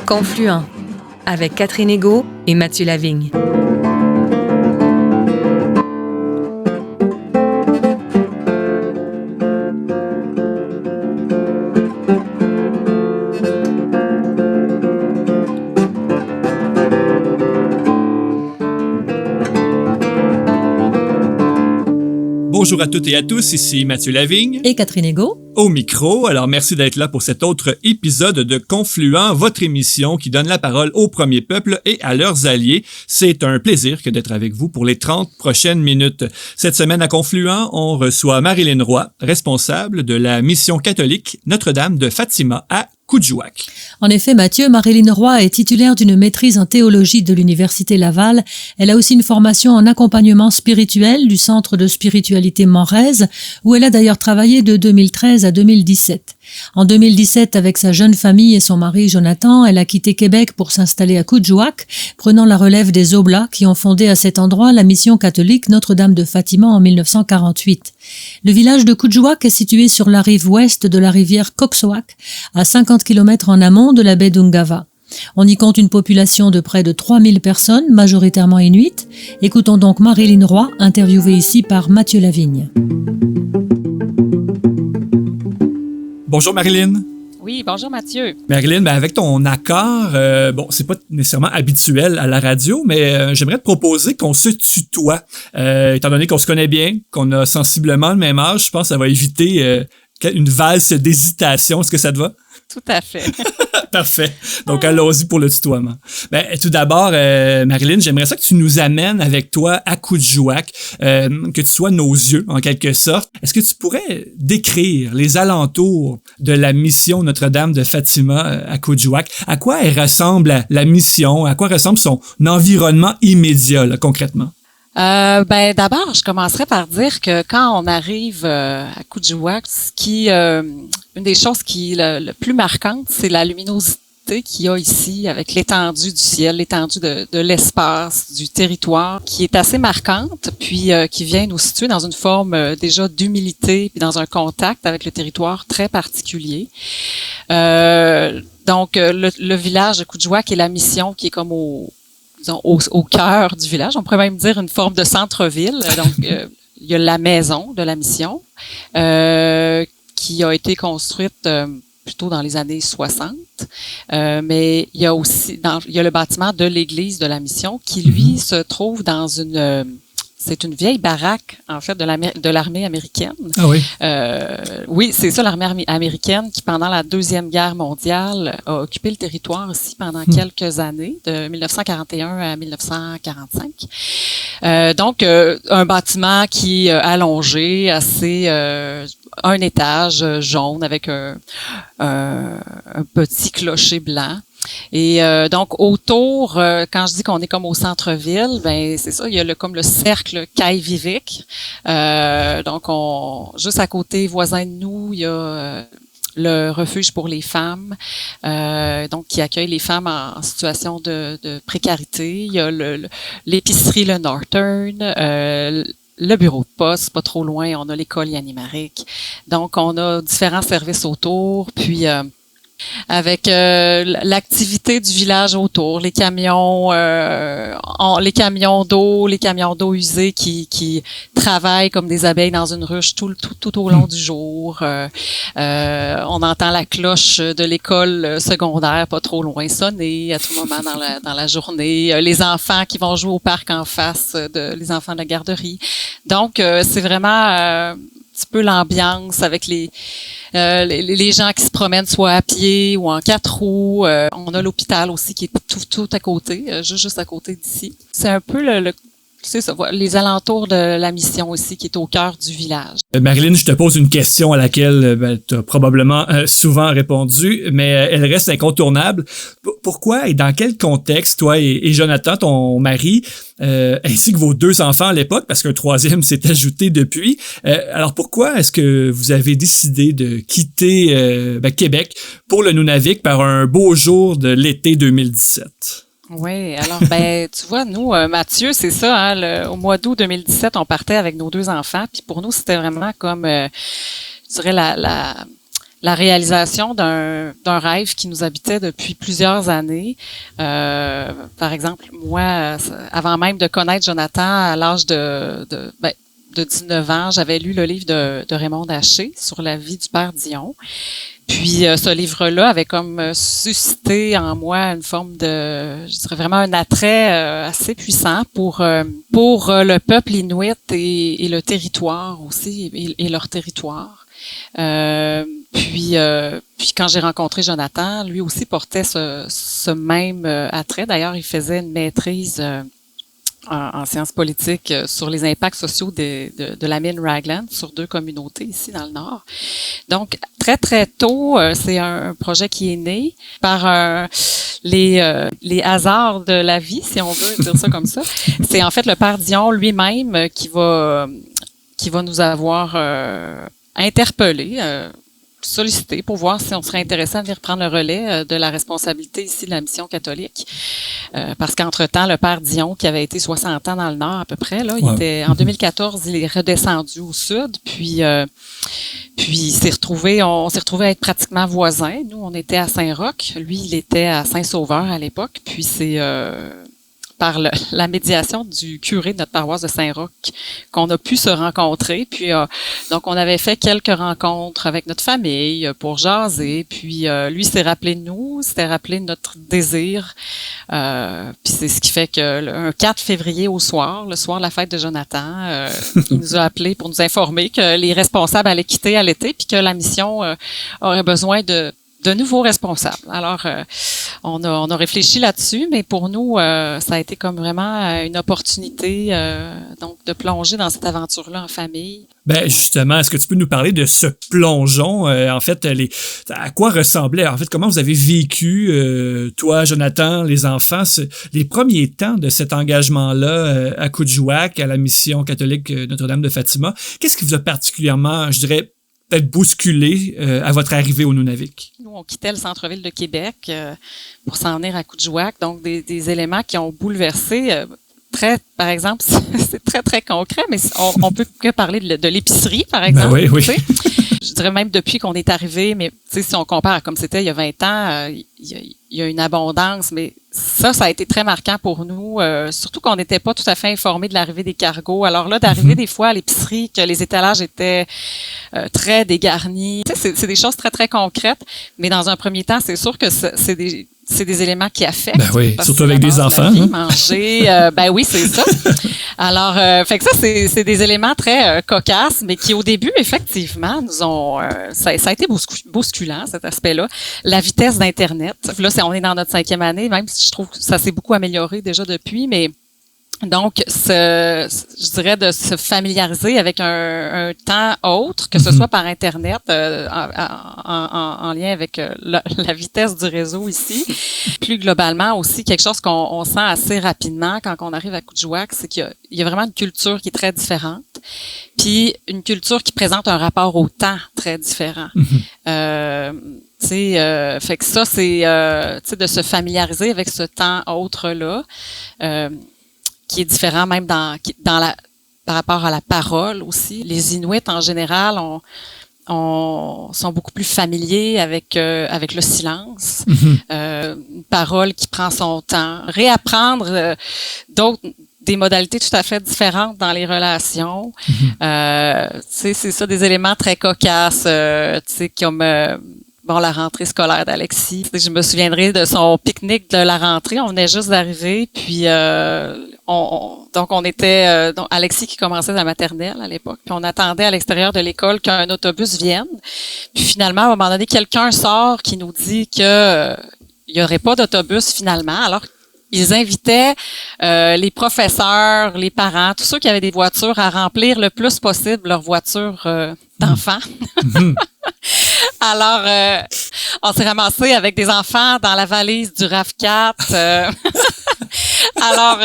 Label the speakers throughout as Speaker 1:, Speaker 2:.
Speaker 1: Confluent, avec Catherine Égaud et Mathieu Lavigne.
Speaker 2: Bonjour à toutes et à tous, ici Mathieu Lavigne
Speaker 3: et Catherine Égaud
Speaker 2: au micro. Alors merci d'être là pour cet autre épisode de Confluent, votre émission qui donne la parole au premier peuple et à leurs alliés. C'est un plaisir que d'être avec vous pour les 30 prochaines minutes. Cette semaine à Confluent, on reçoit Marilyn Roy, responsable de la mission catholique Notre-Dame de Fatima à Coudjouac.
Speaker 3: En effet, Mathieu, Marilyn Roy est titulaire d'une maîtrise en théologie de l'Université Laval. Elle a aussi une formation en accompagnement spirituel du Centre de spiritualité Morez, où elle a d'ailleurs travaillé de 2013 à 2017. En 2017, avec sa jeune famille et son mari Jonathan, elle a quitté Québec pour s'installer à Coudjouac, prenant la relève des Oblats qui ont fondé à cet endroit la mission catholique Notre-Dame de Fatima en 1948. Le village de Coudjouac est situé sur la rive ouest de la rivière Coxoac, à 50 km en amont de la baie d'Ungava. On y compte une population de près de 3000 personnes, majoritairement inuites. Écoutons donc Marilyn Roy, interviewée ici par Mathieu Lavigne.
Speaker 2: Bonjour Marilyn.
Speaker 4: Oui, bonjour Mathieu.
Speaker 2: Marilyn, avec ton accord, c'est pas nécessairement habituel à la radio, mais j'aimerais te proposer qu'on se tutoie. Étant donné qu'on se connaît bien, qu'on a sensiblement le même âge, je pense que ça va éviter une valse d'hésitation. Est-ce que ça te va?
Speaker 4: Tout à fait.
Speaker 2: Parfait. Donc, allons-y pour le tutoiement. Tout d'abord, Marilyn, j'aimerais ça que tu nous amènes avec toi à Coudjouac, que tu sois nos yeux, en quelque sorte. Est-ce que tu pourrais décrire les alentours de la mission Notre-Dame de Fatima à Coudjouac? À quoi elle ressemble la mission? À quoi ressemble son environnement immédiat, là, concrètement?
Speaker 4: D'abord, je commencerai par dire que quand on arrive à Coudjouac, une des choses qui est le plus marquante, c'est la luminosité qu'il y a ici avec l'étendue du ciel, l'étendue de l'espace, du territoire, qui est assez marquante, puis qui vient nous situer dans une forme déjà d'humilité, puis dans un contact avec le territoire très particulier. Donc, le village de Coudjouac et la mission qui est comme au cœur du village. On pourrait même dire une forme de centre-ville. Donc, il y a la maison de la mission qui a été construite plutôt dans les années 60. Mais il y a aussi il y a le bâtiment de l'église de la mission qui, lui, se trouve dans c'est une vieille baraque, en fait, de l'armée américaine.
Speaker 2: Ah oui?
Speaker 4: Oui, c'est ça, l'armée américaine qui, pendant la Deuxième Guerre mondiale, a occupé le territoire aussi pendant quelques années, de 1941 à 1945. Donc, un bâtiment qui est allongé, assez... un étage jaune avec un petit clocher blanc. Et donc autour, quand je dis qu'on est comme au centre-ville, c'est ça, il y a comme le cercle Kaivivik. Donc juste à côté, voisin de nous, il y a le refuge pour les femmes, donc qui accueille les femmes en situation de précarité. Il y a l'épicerie Le Northern. Le bureau de poste, pas trop loin, on a l'école Yanimaric. Donc on a différents services autour, puis avec l'activité du village autour, les camions d'eau, les camions d'eau usée qui travaillent comme des abeilles dans une ruche tout au long du jour. On entend la cloche de l'école secondaire pas trop loin sonner à tout moment dans la journée. Les enfants qui vont jouer au parc en face, les enfants de la garderie. Donc c'est vraiment un petit peu l'ambiance avec les gens qui se promènent soit à pied ou en 4 roues. On a l'hôpital aussi qui est tout à côté, juste à côté d'ici. C'est un peu c'est ça, les alentours de la mission aussi qui est au cœur du village.
Speaker 2: Marilyn, je te pose une question à laquelle tu as probablement souvent répondu, mais elle reste incontournable. Pourquoi et dans quel contexte, toi et Jonathan, ton mari, ainsi que vos 2 enfants à l'époque, parce qu'un 3e s'est ajouté depuis, alors pourquoi est-ce que vous avez décidé de quitter Québec pour le Nunavik par un beau jour de l'été 2017?
Speaker 4: Oui, alors tu vois, nous, Mathieu, c'est ça, hein, au mois d'août 2017, on partait avec nos 2 enfants, puis pour nous, c'était vraiment comme, je dirais, la réalisation d'un rêve qui nous habitait depuis plusieurs années. Par exemple, moi, avant même de connaître Jonathan, à l'âge de 19 ans, j'avais lu le livre de Raymond Haché sur la vie du père Dion. Puis ce livre-là avait comme suscité en moi une forme de, je dirais vraiment un attrait assez puissant pour le peuple inuit et le territoire aussi et leur territoire. Puis quand j'ai rencontré Jonathan, lui aussi portait ce même attrait. D'ailleurs, il faisait une maîtrise en sciences politiques sur les impacts sociaux de la mine Raglan sur 2 communautés ici dans le Nord. Donc, très, très tôt, c'est un projet qui est né par les hasards de la vie, si on veut dire ça comme ça. C'est en fait le père Dion lui-même qui va nous avoir interpellés, sollicité pour voir si on serait intéressé à venir prendre le relais de la responsabilité ici de la mission catholique. Parce qu'entre-temps, le père Dion, qui avait été 60 ans dans le Nord à peu près, là, il était en 2014, il est redescendu au sud, puis on s'est retrouvé à être pratiquement voisins. Nous, on était à Saint-Roch, lui, il était à Saint-Sauveur à l'époque, puis c'est par la médiation du curé de notre paroisse de Saint-Roch qu'on a pu se rencontrer. Puis donc, on avait fait quelques rencontres avec notre famille pour jaser. Puis lui s'est rappelé de nous, s'était rappelé de notre désir. Puis c'est ce qui fait que un 4 février au soir, le soir de la fête de Jonathan, il nous a appelés pour nous informer que les responsables allaient quitter à l'été puis que la mission aurait besoin de nouveaux responsables. Alors, on a réfléchi là-dessus, mais pour nous, ça a été comme vraiment une opportunité donc de plonger dans cette aventure-là en famille.
Speaker 2: Ben justement, est-ce que tu peux nous parler de ce plongeon? En fait, à quoi ressemblait? En fait, comment vous avez vécu, toi, Jonathan, les enfants, les premiers temps de cet engagement-là à Coudjouac, à la mission catholique Notre-Dame de Fatima? Qu'est-ce qui vous a particulièrement, je dirais, peut-être bousculé à votre arrivée au Nunavik?
Speaker 4: Nous, on quittait le centre-ville de Québec pour s'en venir à Coudjouac, donc des éléments qui ont bouleversé. Par exemple, c'est très, très concret, mais on peut que parler de l'épicerie, par exemple.
Speaker 2: Ben oui.
Speaker 4: Je dirais même depuis qu'on est arrivé, mais si on compare à comme c'était il y a 20 ans, il y a une abondance, mais ça a été très marquant pour nous, surtout qu'on n'était pas tout à fait informés de l'arrivée des cargos. Alors là, d'arriver des fois à l'épicerie, que les étalages étaient très dégarnis, c'est des choses très, très concrètes, mais dans un premier temps, c'est sûr que c'est des éléments qui affectent.
Speaker 2: Ben oui, surtout avec des enfants.
Speaker 4: Vie, manger, ben oui, c'est ça. Alors, fait que ça, c'est des éléments très cocasses, mais qui au début, effectivement, nous ont, ça a été bousculant, cet aspect-là. La vitesse d'Internet. Là, on est dans notre 5e année, même si je trouve que ça s'est beaucoup amélioré déjà depuis, mais donc, je dirais de se familiariser avec un temps autre, que ce soit par Internet, en lien avec la vitesse du réseau ici. Plus globalement aussi, quelque chose qu'on sent assez rapidement quand on arrive à Coudjouac, c'est qu'il y a vraiment une culture qui est très différente, puis une culture qui présente un rapport au temps très différent. Fait que ça, c'est de se familiariser avec ce temps autre-là. Qui est différent même par rapport à la parole aussi. Les Inuits, en général, sont beaucoup plus familiers avec le silence. Une parole qui prend son temps. Réapprendre des modalités tout à fait différentes dans les relations. C'est ça, des éléments très cocasses, comme la rentrée scolaire d'Alexis. Je me souviendrai de son pique-nique de la rentrée. On venait juste d'arriver, puis on était Alexis qui commençait la maternelle à l'époque, puis on attendait à l'extérieur de l'école qu'un autobus vienne. Puis finalement, à un moment donné, quelqu'un sort qui nous dit que il y aurait pas d'autobus finalement. Alors ils invitaient les professeurs, les parents, tous ceux qui avaient des voitures à remplir le plus possible leur voiture d'enfants. Alors, on s'est ramassé avec des enfants dans la valise du RAV4. Alors,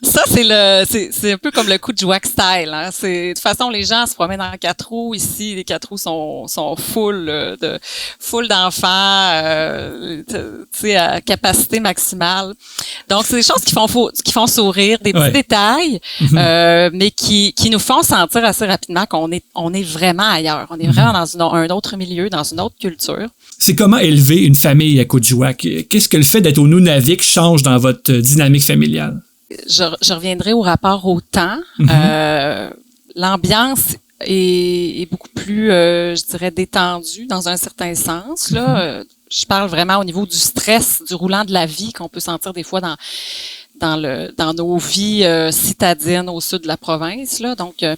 Speaker 4: ça, c'est un peu comme le coup de jouac style, hein. De toute façon, les gens se promènent en 4 roues. Ici, les 4 roues sont full d'enfants, tu sais, à capacité maximale. Donc, c'est des choses qui font sourire, des petits détails, mais qui nous font sentir assez rapidement qu'on est vraiment ailleurs. On est vraiment dans un autre milieu, dans une autre culture.
Speaker 2: C'est comment élever une famille à Coudjouac? Qu'est-ce que le fait d'être au Nunavik change dans votre dynamique familiale?
Speaker 4: Je reviendrai au rapport au temps. L'ambiance est beaucoup plus, je dirais, détendue dans un certain sens. Là, je parle vraiment au niveau du stress, du roulant de la vie qu'on peut sentir des fois dans nos vies citadines au sud de la province, là. Donc, tu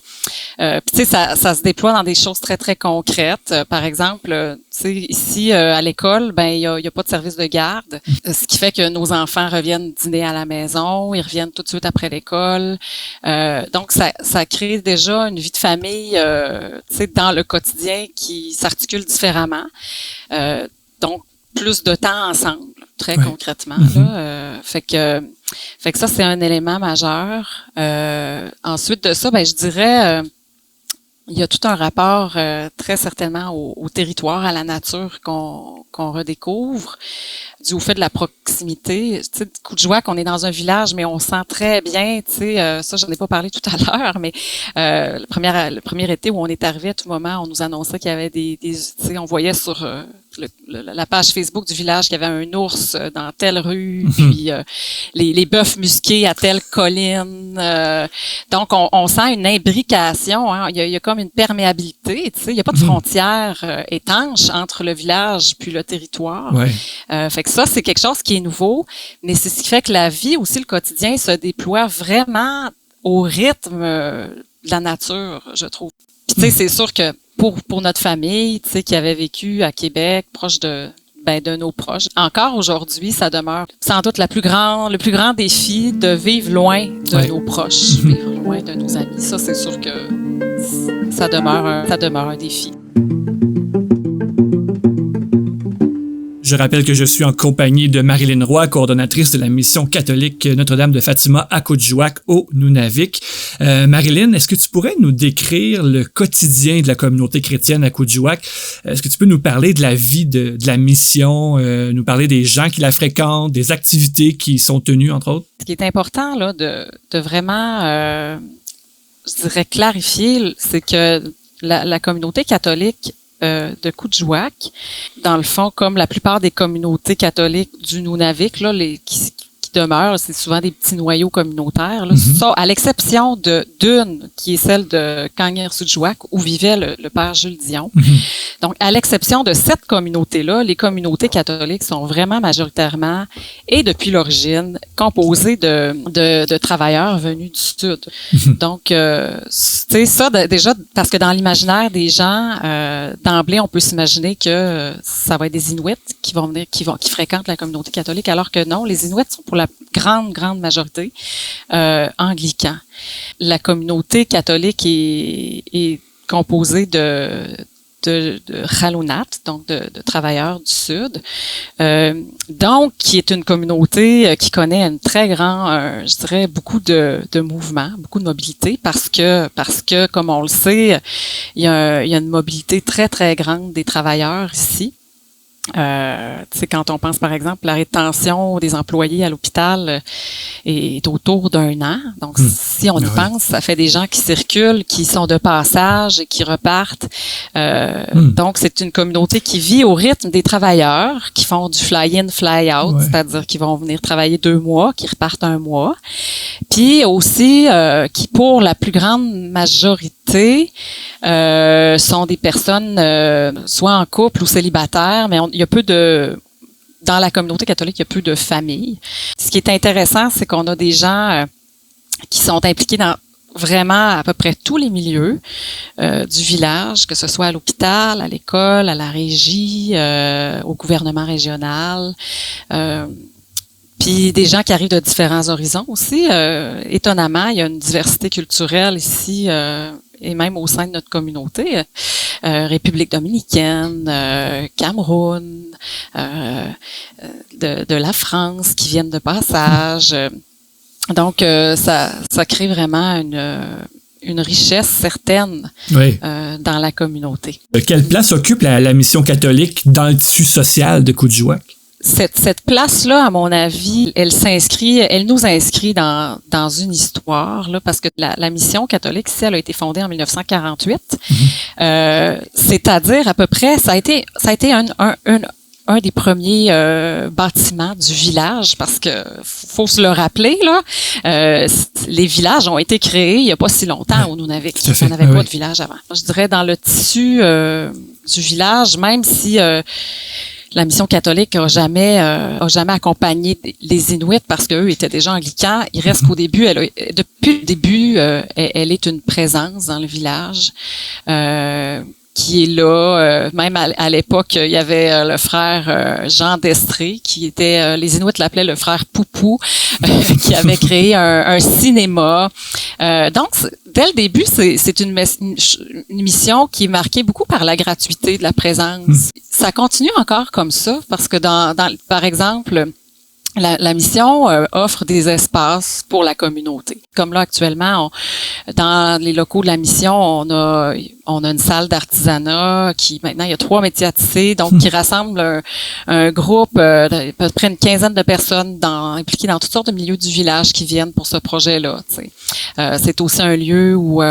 Speaker 4: sais, ça se déploie dans des choses très très concrètes. Par exemple, tu sais, ici à l'école, ben il y a pas de service de garde, ce qui fait que nos enfants reviennent dîner à la maison, ils reviennent tout de suite après l'école. Donc, ça crée déjà une vie de famille, tu sais, dans le quotidien qui s'articule différemment. Donc, plus de temps ensemble, très concrètement. Là, fait que ça, c'est un élément majeur. Ensuite de ça, ben je dirais, il y a tout un rapport très certainement au territoire, à la nature qu'on redécouvre, dû au fait de la proximité. Tu sais, Coudjouac, on est dans un village, mais on sent très bien, tu sais, ça, j'en ai pas parlé tout à l'heure, mais le premier été où on est arrivé, à tout moment, on nous annonçait qu'il y avait tu sais, on voyait sur la page Facebook du village qu'il y avait un ours dans telle rue, puis les bœufs musqués à telle colline. Donc, on sent une imbrication, hein. Il y a comme une perméabilité, tu sais, il n'y a pas de frontière étanche entre le village puis le territoire. Fait que ça, c'est quelque chose qui est nouveau, mais c'est ce qui fait que la vie aussi, le quotidien, se déploie vraiment au rythme de la nature, je trouve. Puis, tu sais, c'est sûr que pour notre famille, tu sais, qui avait vécu à Québec, proche de nos proches, encore aujourd'hui, ça demeure sans doute le plus grand défi de vivre loin de nos proches, vivre loin de nos amis. Ça, c'est sûr que ça demeure un défi.
Speaker 2: Je rappelle que je suis en compagnie de Marilyn Roy, coordonnatrice de la mission catholique Notre-Dame de Fatima à Coudjouac, au Nunavik. Marilyn, est-ce que tu pourrais nous décrire le quotidien de la communauté chrétienne à Coudjouac? Est-ce que tu peux nous parler de la vie de la mission, nous parler des gens qui la fréquentent, des activités qui sont tenues, entre autres?
Speaker 4: Ce qui est important là de vraiment, je dirais, clarifier, c'est que la communauté catholique de Coudjouac, dans le fond, comme la plupart des communautés catholiques du Nunavik, là, qui demeurent, c'est souvent des petits noyaux communautaires. Là. Ça, à l'exception d'une, qui est celle de Kangersujuaq, où vivait le père Jules Dion. Donc, à l'exception de cette communauté-là, les communautés catholiques sont vraiment majoritairement, et depuis l'origine, composées de travailleurs venus du Sud. Donc, tu sais, ça, déjà, parce que dans l'imaginaire des gens, d'emblée, on peut s'imaginer que ça va être des Inuits qui vont venir, qui fréquentent la communauté catholique, alors que non, les Inuits sont pour la grande majorité anglicans. La communauté catholique est composée de Halunat, donc de travailleurs du Sud, donc qui est une communauté qui connaît une très grand, je dirais, beaucoup de mouvements, beaucoup de mobilité, parce que comme on le sait, il y a une mobilité très très grande des travailleurs ici. Tu sais, quand on pense par exemple la rétention des employés à l'hôpital est autour d'1 an. Donc, si on y pense, ça fait des gens qui circulent, qui sont de passage et qui repartent. Donc, c'est une communauté qui vit au rythme des travailleurs, qui font du fly-in, fly-out, c'est-à-dire qu'ils vont venir travailler 2 mois, qui repartent 1 mois. Puis aussi, qui pour la plus grande majorité sont des personnes soit en couple ou célibataires, mais il y a peu dans la communauté catholique, il y a peu de familles. Ce qui est intéressant, c'est qu'on a des gens qui sont impliqués dans vraiment à peu près tous les milieux du village, que ce soit à l'hôpital, à l'école, à la régie, au gouvernement régional. Puis des gens qui arrivent de différents horizons aussi. Étonnamment, il y a une diversité culturelle ici et même au sein de notre communauté. République dominicaine, Cameroun, de la France qui viennent de passage. Donc, ça crée vraiment une richesse certaine dans la communauté.
Speaker 2: Quelle place occupe la mission catholique dans le tissu social de Coudjouac?
Speaker 4: Cette place-là, à mon avis, elle nous inscrit dans une histoire, là, parce que la mission catholique, ici, elle a été fondée en 1948. C'est-à-dire, à peu près, ça a été un des premiers bâtiments du village, parce que faut se le rappeler, là, les villages ont été créés il n'y a pas si longtemps où on n'avait pas de village avant. Je dirais dans le tissu du village, même si la mission catholique a jamais accompagné les Inuits parce qu'eux étaient déjà anglicans. Il reste qu'au début, depuis le début, elle est une présence dans le village. Qui est là, même à l'époque, il y avait le frère Jean Destré, qui était, les Inuits l'appelaient le frère Poupou, qui avait créé un cinéma. Donc, dès le début, c'est une mission qui est marquée beaucoup par la gratuité de la présence. Ça continue encore comme ça, parce que par exemple, la mission offre des espaces pour la communauté. Comme là, actuellement, dans les locaux de la mission, on a une salle d'artisanat maintenant, il y a 3 métiers à tisser, donc qui rassemble un groupe d'à peu près une quinzaine de personnes impliquées dans toutes sortes de milieux du village qui viennent pour ce projet-là. C'est aussi un lieu où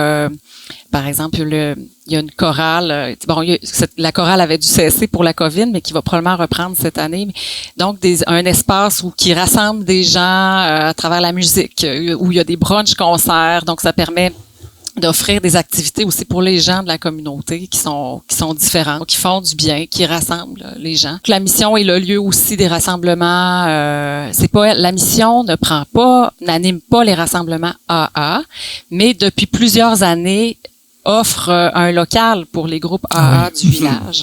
Speaker 4: par exemple, il y a une chorale. La chorale avait dû cesser pour la COVID, mais qui va probablement reprendre cette année. Donc, un espace qui rassemble des gens à travers la musique, où il y a des brunch-concerts. Donc, ça permet d'offrir des activités aussi pour les gens de la communauté qui sont différents, qui font du bien, qui rassemblent les gens. La mission est le lieu aussi des rassemblements. La mission n'anime pas les rassemblements AA, mais depuis plusieurs années offre un local pour les groupes AA du village.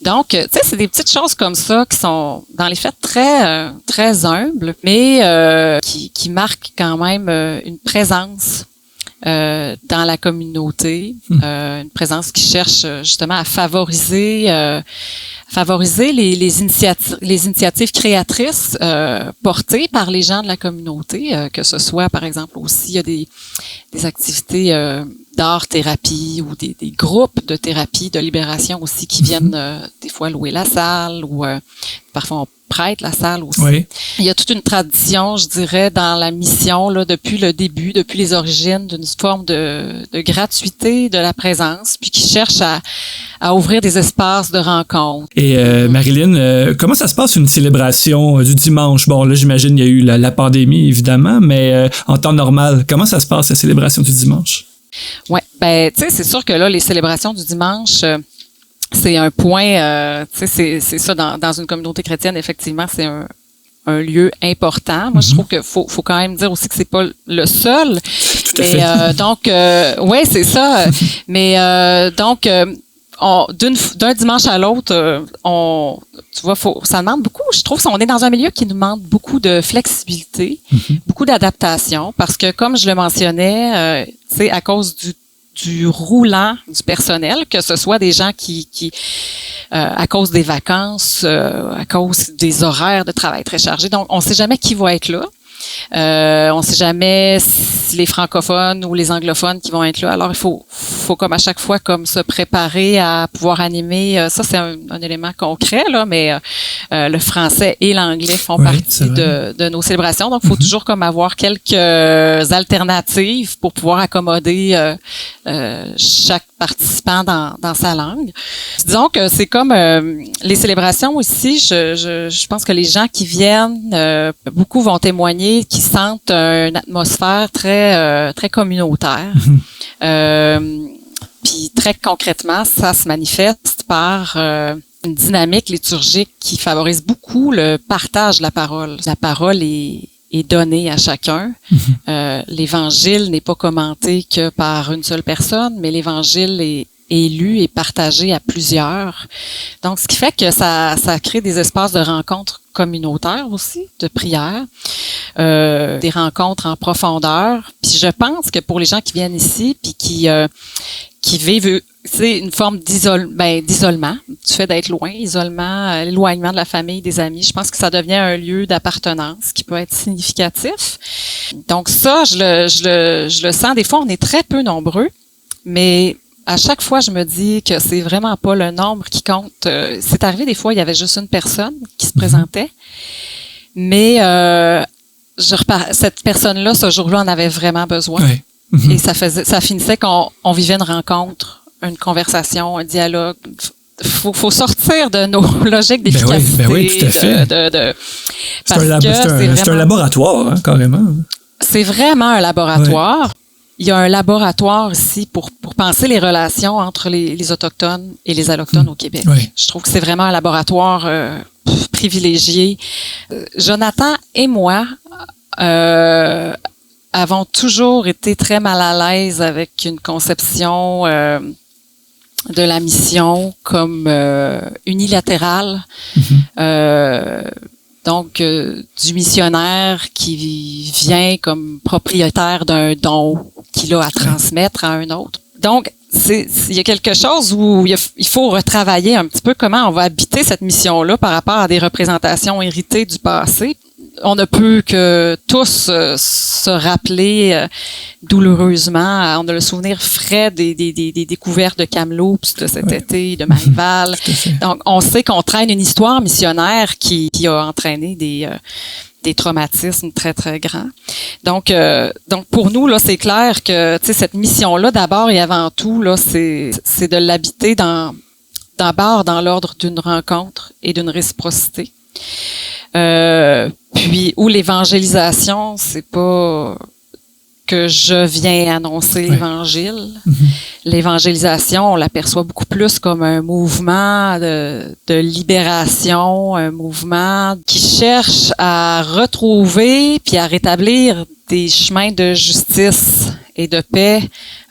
Speaker 4: Donc, tu sais, c'est des petites choses comme ça qui sont, dans les faits, très très humbles, mais qui marquent quand même une présence dans la communauté, une présence qui cherche justement à favoriser les initiatives créatrices portées par les gens de la communauté, que ce soit par exemple aussi il y a des activités d'art-thérapie ou des groupes de thérapie, de libération aussi qui viennent des fois louer la salle ou parfois on prête la salle aussi. Oui. Il y a toute une tradition, je dirais, dans la mission là depuis le début, depuis les origines, d'une forme de gratuité de la présence, puis qui cherche à ouvrir des espaces de rencontre.
Speaker 2: Et Marilyn, comment ça se passe une célébration du dimanche? Bon, là, j'imagine il y a eu la pandémie, évidemment, mais en temps normal, comment ça se passe la célébration du dimanche?
Speaker 4: Ouais, tu sais, c'est sûr que là, les célébrations du dimanche, c'est un point, tu sais, c'est ça, dans une communauté chrétienne, effectivement, c'est un lieu important. Moi, je trouve que faut quand même dire aussi que c'est pas le seul. Mais donc, ouais, c'est ça. Mais donc, d'un dimanche à l'autre, tu vois, ça demande beaucoup. Je trouve qu'on est dans un milieu qui nous demande beaucoup de flexibilité, beaucoup d'adaptation, parce que comme je le mentionnais, tu sais, à cause du roulant du personnel, que ce soit des gens qui à cause des vacances, à cause des horaires de travail très chargés. Donc, on sait jamais qui va être là. On sait jamais si les francophones ou les anglophones qui vont être là. Alors, il faut comme à chaque fois comme se préparer à pouvoir animer. Ça, c'est un élément concret, là, mais le français et l'anglais font partie de nos célébrations. Donc, il faut toujours comme avoir quelques alternatives pour pouvoir accommoder chaque participant dans sa langue. Disons que c'est comme les célébrations ici, je pense que les gens qui viennent, beaucoup vont témoigner qu'ils sentent une atmosphère très très communautaire. Puis très concrètement, ça se manifeste par une dynamique liturgique qui favorise beaucoup le partage de la parole. La parole est donné à chacun. L'Évangile n'est pas commenté que par une seule personne, mais l'Évangile est lu et partagé à plusieurs. Donc, ce qui fait que ça crée des espaces de rencontres communautaires aussi, de prière, des rencontres en profondeur. Puis je pense que pour les gens qui viennent ici, puis qui vivent, c'est une forme d'isolement, du fait d'être loin, isolement, l'éloignement de la famille, des amis. Je pense que ça devient un lieu d'appartenance qui peut être significatif. Donc ça, je le sens. Des fois, on est très peu nombreux, mais à chaque fois, je me dis que c'est vraiment pas le nombre qui compte. C'est arrivé des fois, il y avait juste une personne qui se présentait, mais cette personne-là, ce jour-là, en avait vraiment besoin.
Speaker 2: Ouais.
Speaker 4: Et ça finissait qu'on vivait une rencontre, une conversation, un dialogue. Faut sortir de nos logiques d'efficacité.
Speaker 2: Ben oui, tout à fait. C'est un laboratoire, hein, carrément.
Speaker 4: C'est vraiment un laboratoire. Ouais. Il y a un laboratoire ici pour penser les relations entre les Autochtones et les Allochtones au Québec.
Speaker 2: Oui.
Speaker 4: Je trouve que c'est vraiment un laboratoire privilégié. Jonathan et moi avons toujours été très mal à l'aise avec une conception de la mission comme unilatérale. Donc, du missionnaire qui vient comme propriétaire d'un don qu'il a à transmettre à un autre. Donc, il y a quelque chose où il faut retravailler un petit peu comment on va habiter cette mission-là par rapport à des représentations héritées du passé. On ne peut que tous se rappeler douloureusement, on a le souvenir frais des découvertes de Kamloops de cet été, de Marival. Donc, on sait qu'on traîne une histoire missionnaire qui a entraîné des traumatismes très, très grands. Donc pour nous, là, c'est clair que, tu sais, cette mission-là, d'abord et avant tout, là, c'est de l'habiter d'abord dans l'ordre d'une rencontre et d'une réciprocité. Puis où l'évangélisation, c'est pas que je viens annoncer l'Évangile. L'évangélisation, on l'aperçoit beaucoup plus comme un mouvement de libération, un mouvement qui cherche à retrouver puis à rétablir des chemins de justice et de paix,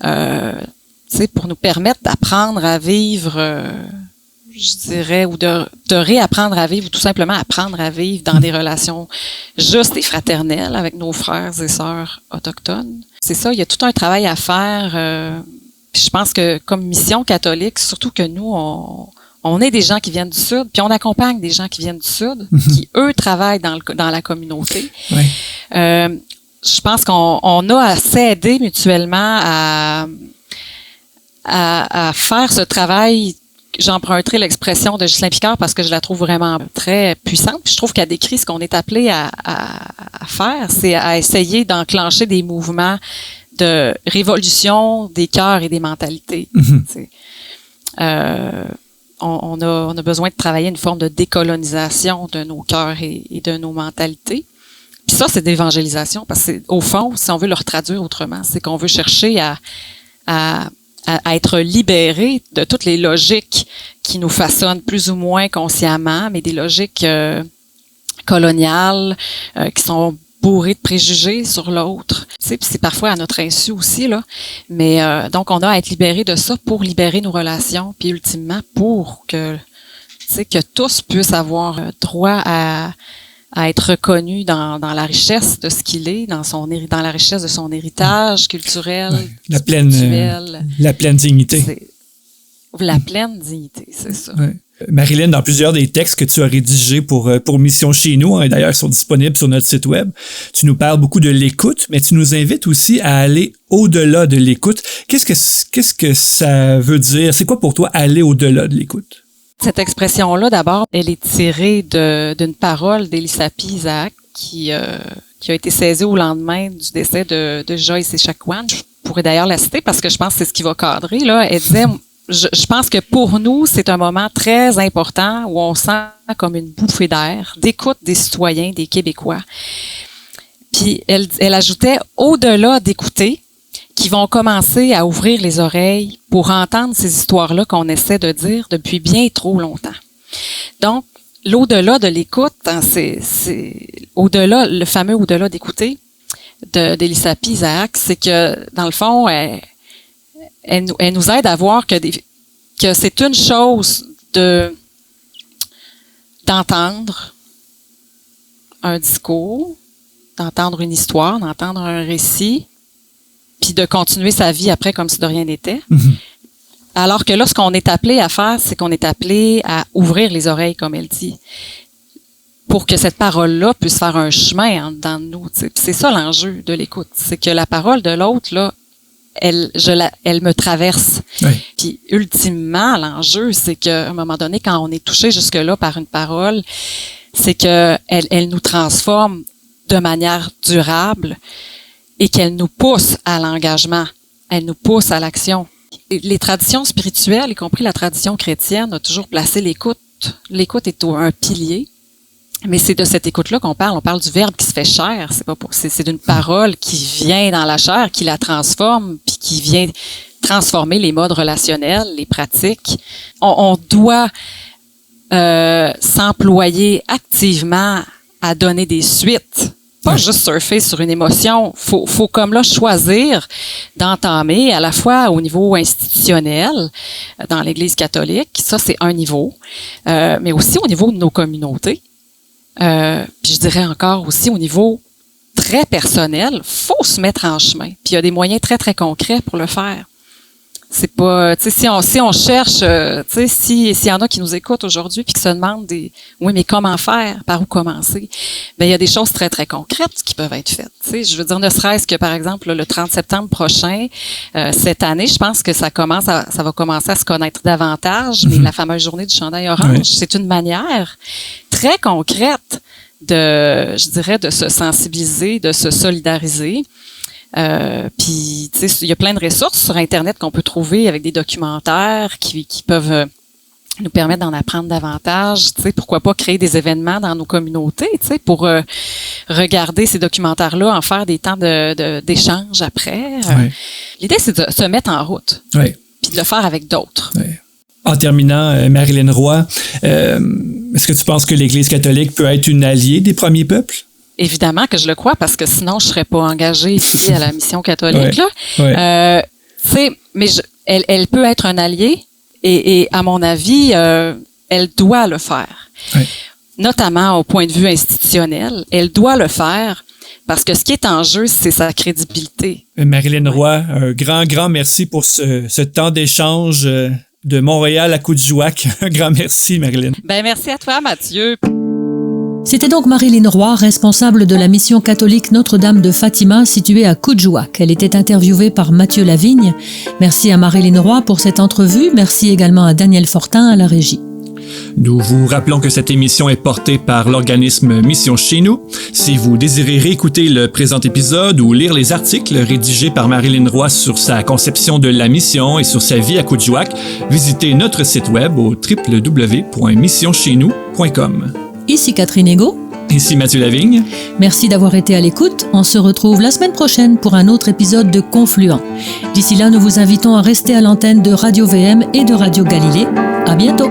Speaker 4: tu sais, pour nous permettre d'apprendre à vivre, je dirais, ou de réapprendre à vivre, ou tout simplement apprendre à vivre dans des relations justes et fraternelles avec nos frères et sœurs autochtones. C'est ça, il y a tout un travail à faire. Je pense que comme mission catholique, surtout que nous, on est des gens qui viennent du Sud, puis on accompagne des gens qui viennent du Sud, qui, eux, travaillent dans la communauté. Oui. Je pense qu'on a à s'aider mutuellement à faire ce travail. J'emprunterai l'expression de Ghislain Picard parce que je la trouve vraiment très puissante. Puis je trouve qu'elle décrit ce qu'on est appelé à faire, c'est à essayer d'enclencher des mouvements de révolution des cœurs et des mentalités. On a besoin de travailler une forme de décolonisation de nos cœurs et de nos mentalités. Puis ça, c'est d'évangélisation parce que, au fond, si on veut le retraduire autrement, c'est qu'on veut chercher à être libéré de toutes les logiques qui nous façonnent plus ou moins consciemment, mais des logiques coloniales qui sont bourrées de préjugés sur l'autre. Tu sais, puis c'est parfois à notre insu aussi, là. Mais donc, on a à être libéré de ça pour libérer nos relations, puis ultimement pour que, tu sais, que tous puissent avoir droit à être reconnu dans la richesse de ce qu'il est, dans la richesse de son héritage culturel,
Speaker 2: la pleine dignité.
Speaker 4: La pleine dignité, c'est ça. Ouais.
Speaker 2: Marilyn, dans plusieurs des textes que tu as rédigés pour Mission Chez nous, hein, d'ailleurs, ils sont disponibles sur notre site web, tu nous parles beaucoup de l'écoute, mais tu nous invites aussi à aller au-delà de l'écoute. Qu'est-ce que ça veut dire? C'est quoi pour toi aller au-delà de l'écoute?
Speaker 4: Cette expression-là, d'abord, elle est tirée d'une parole d'Elisapi Isaac qui a été saisie au lendemain du décès de Joyce Echaquan. Je pourrais d'ailleurs la citer parce que je pense que c'est ce qui va cadrer, là. Elle disait, je pense que pour nous, c'est un moment très important où on sent comme une bouffée d'air, d'écoute des citoyens, des Québécois. Puis elle ajoutait, au-delà d'écouter, qui vont commencer à ouvrir les oreilles pour entendre ces histoires-là qu'on essaie de dire depuis bien trop longtemps. Donc, l'au-delà de l'écoute, hein, c'est au-delà, le fameux au-delà d'écouter d'Elisapi Isaac, c'est que, dans le fond, elle nous aide à voir que c'est une chose d'entendre un discours, d'entendre une histoire, d'entendre un récit, puis de continuer sa vie après comme si de rien n'était. Alors que là, ce qu'on est appelé à faire, c'est qu'on est appelé à ouvrir les oreilles, comme elle dit, pour que cette parole-là puisse faire un chemin en dedans de nous. T'sais. C'est ça l'enjeu de l'écoute. C'est que la parole de l'autre, là, elle me traverse.
Speaker 2: Oui.
Speaker 4: Puis ultimement, l'enjeu, c'est qu'à un moment donné, quand on est touché jusque-là par une parole, c'est que elle nous transforme de manière durable et qu'elle nous pousse à l'engagement. Elle nous pousse à l'action. Les traditions spirituelles, y compris la tradition chrétienne, a toujours placé l'écoute. L'écoute est un pilier. Mais c'est de cette écoute-là qu'on parle. On parle du Verbe qui se fait chair. C'est d'une parole qui vient dans la chair, qui la transforme, puis qui vient transformer les modes relationnels, les pratiques. On doit s'employer activement à donner des suites. Pas juste surfer sur une émotion. Faut comme là choisir d'entamer à la fois au niveau institutionnel dans l'Église catholique. Ça, c'est un niveau. Mais aussi au niveau de nos communautés. Puis je dirais encore aussi au niveau très personnel, faut se mettre en chemin. Puis il y a des moyens très, très concrets pour le faire. C'est pas, tu sais, si on cherche, tu sais, s'il y en a qui nous écoutent aujourd'hui puis qui se demandent oui, mais comment faire, par où commencer? Ben, il y a des choses très, très concrètes qui peuvent être faites. Tu sais, je veux dire, ne serait-ce que, par exemple, le 30 septembre prochain, cette année, je pense que ça va commencer à se connaître davantage, mais la fameuse journée du chandail orange, c'est une manière très concrète de se sensibiliser, de se solidariser. Puis, tu sais, il y a plein de ressources sur Internet qu'on peut trouver avec des documentaires qui peuvent nous permettre d'en apprendre davantage. Tu sais, pourquoi pas créer des événements dans nos communautés, tu sais, pour regarder ces documentaires-là, en faire des temps d'échange après. L'idée, c'est de se mettre en route. Puis de le faire avec d'autres.
Speaker 2: En terminant, Marilyn Roy, est-ce que tu penses que l'Église catholique peut être une alliée des premiers peuples?
Speaker 4: Évidemment que je le crois, parce que sinon, je serais pas engagée ici à la mission catholique. Tu sais, mais elle peut être un allié et à mon avis, elle doit le faire. Notamment au point de vue institutionnel. Elle doit le faire parce que ce qui est en jeu, c'est sa crédibilité.
Speaker 2: Marilyn Roy, un grand merci pour ce temps d'échange de Montréal à Coudjouac. Un grand merci, Marilyn.
Speaker 4: Ben, merci à toi, Mathieu.
Speaker 3: C'était donc Marilyn Roy, responsable de la mission catholique Notre-Dame de Fatima, située à Coudjouac. Elle était interviewée par Mathieu Lavigne. Merci à Marilyn Roy pour cette entrevue. Merci également à Daniel Fortin à la régie.
Speaker 2: Nous vous rappelons que cette émission est portée par l'organisme Mission Chez Nous. Si vous désirez réécouter le présent épisode ou lire les articles rédigés par Marilyn Roy sur sa conception de la mission et sur sa vie à Coudjouac, visitez notre site web au www.missioncheznous.com.
Speaker 3: Ici Catherine Ego.
Speaker 2: Ici Mathieu Lavigne.
Speaker 3: Merci d'avoir été à l'écoute. On se retrouve la semaine prochaine pour un autre épisode de Confluent. D'ici là, nous vous invitons à rester à l'antenne de Radio VM et de Radio Galilée. À bientôt.